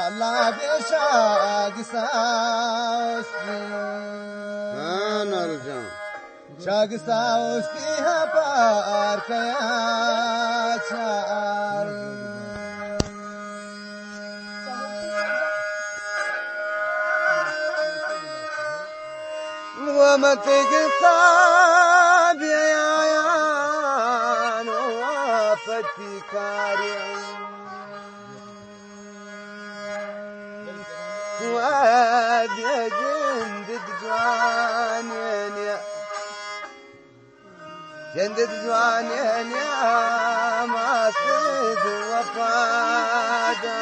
الله بشاق ساوستي أنا رجع شاق ساوستي هبارك يا شار وما تقصاب يا وفتي كاريان وادي جندد جوانين يا جندد جوانين يا ما صيد وفاداري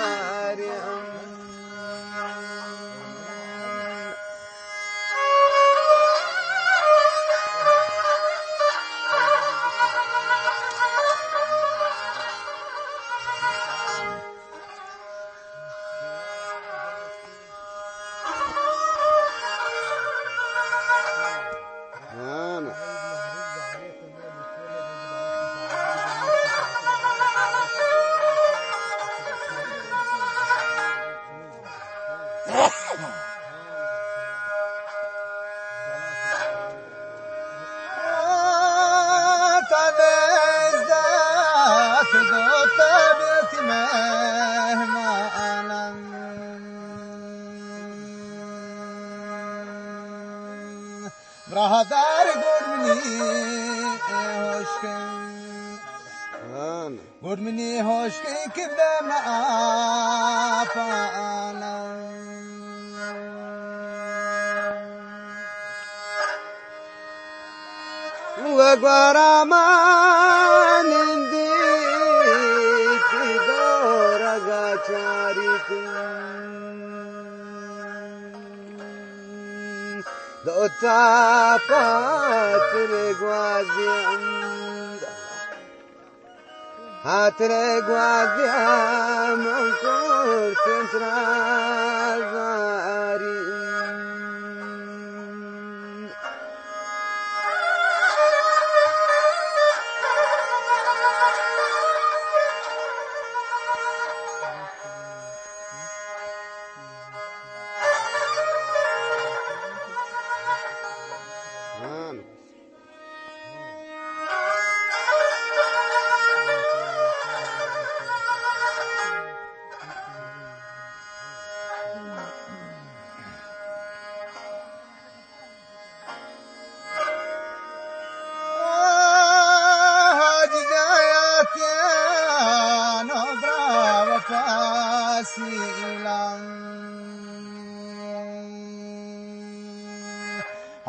برهدار قرمني هوشكي كبدا معافانا وقرامان اندي دورا چاريكم دوتا پاتر گوازی هاتر گوازی من کرتن ترازاری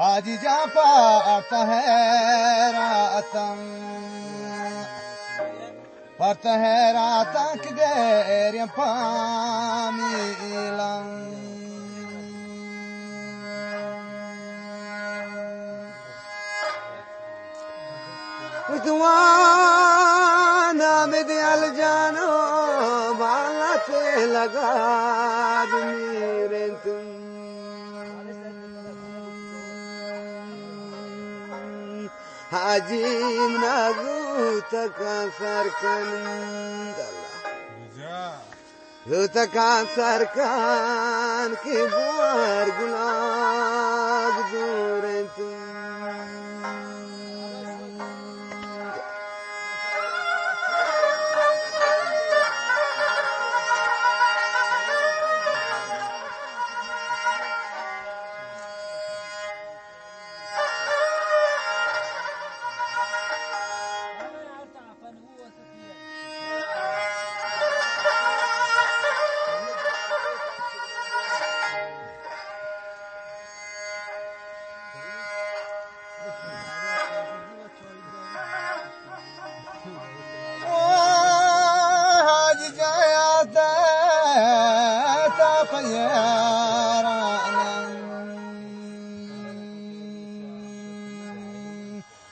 हाजी जा पाता है रातम कि गैर पामीलम उतवाना में दिल जानो बात लगा मेरे तुम حاجیم نزوتا کانسر کن زوتا کانسر کن که بار گلاب دورن تو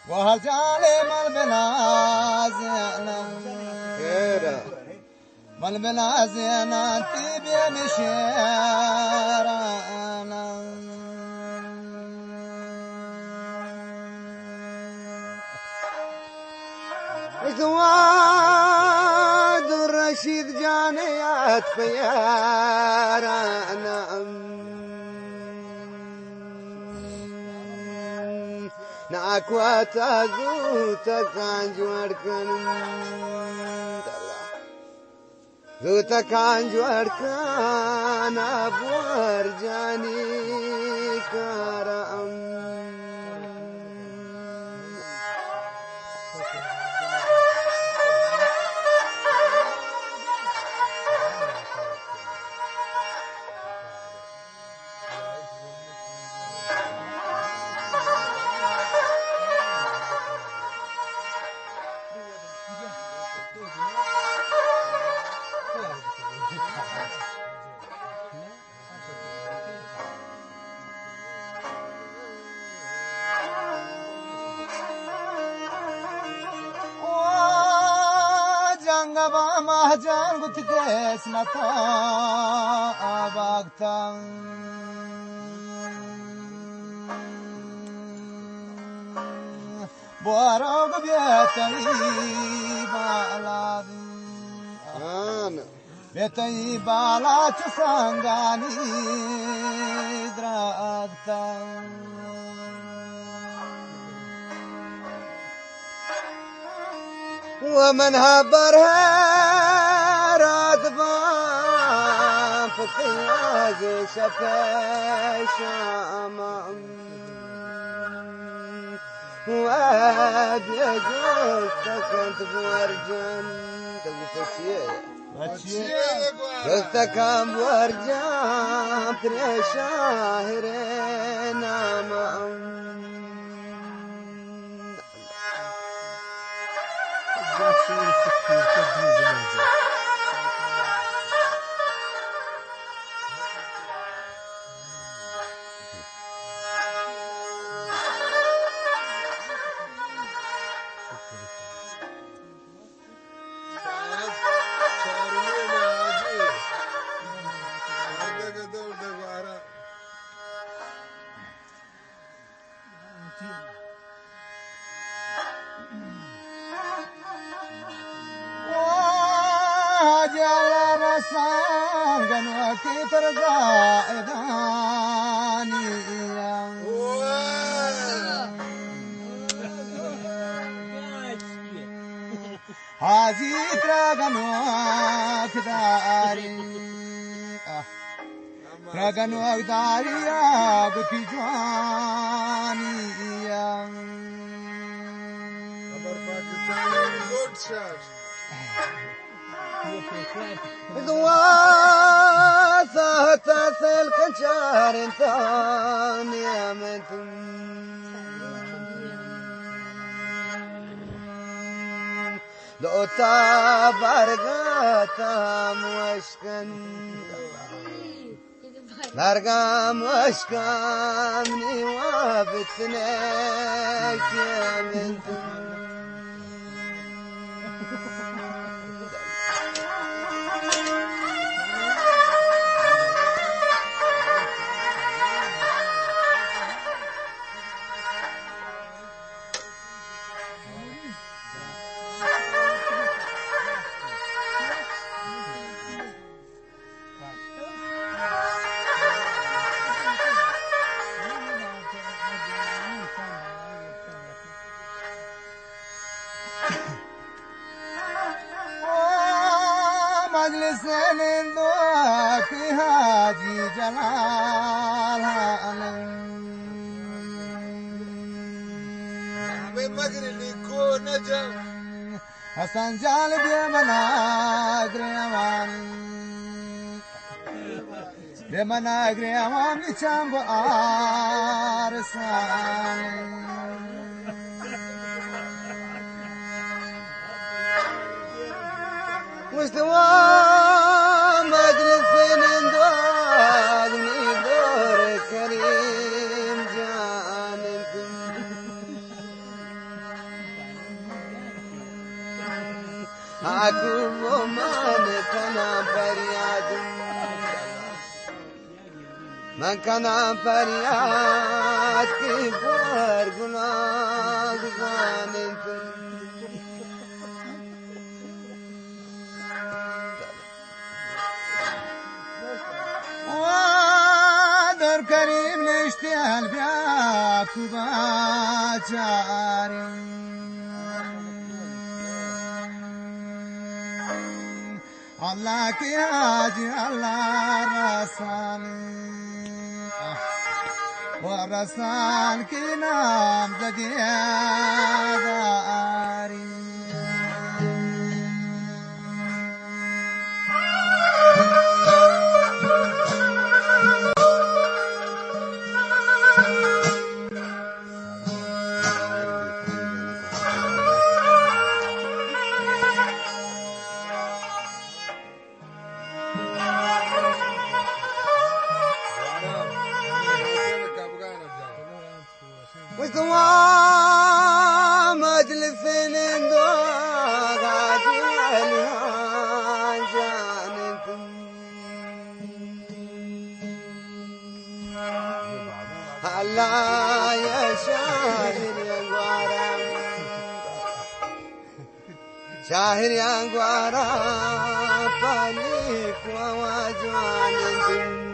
وهالجالي من بلا زينة تبي مشيرانا زواد الرش خورشید جانیت پیارانم ناکواتا زوتا کانجوار کنم زوتا کانجوار کن ابوار جانی کارم Mahjan gutkes nata abagtam Borog betay balad betay balat sangani dragtam ومن هبرها راتبا فتياج شفا شامم واد يجوز سكنت بورجان جزتكم بورجان تري شاهرين امام هذه تراغنوك داري تراغنوك داري يا بكي جواني خبر پاکستانی گود شد دواسة تسل كنشار انتان يا منتم لو تبرغتا موشكن برغا موشكن نوابتنك يا منتم مجلس للذوق هاجي جلال مغربي كو نجم حسن جالب يا مناقر يا مان لچام بارسان مستوى مجلس اندواني دور كريم جانكم اكو من كان فرياد من كان فرياد كبار غلاغ جانكم كريم نشتهل بياك وباجاري الله كياجي الله رسالي ورسال كنام دقياداري وسوام مجلسين اندوغ عجل جانت هلا يا شاهر يا غوارم شاهر يا غوارم فاليك وواجوان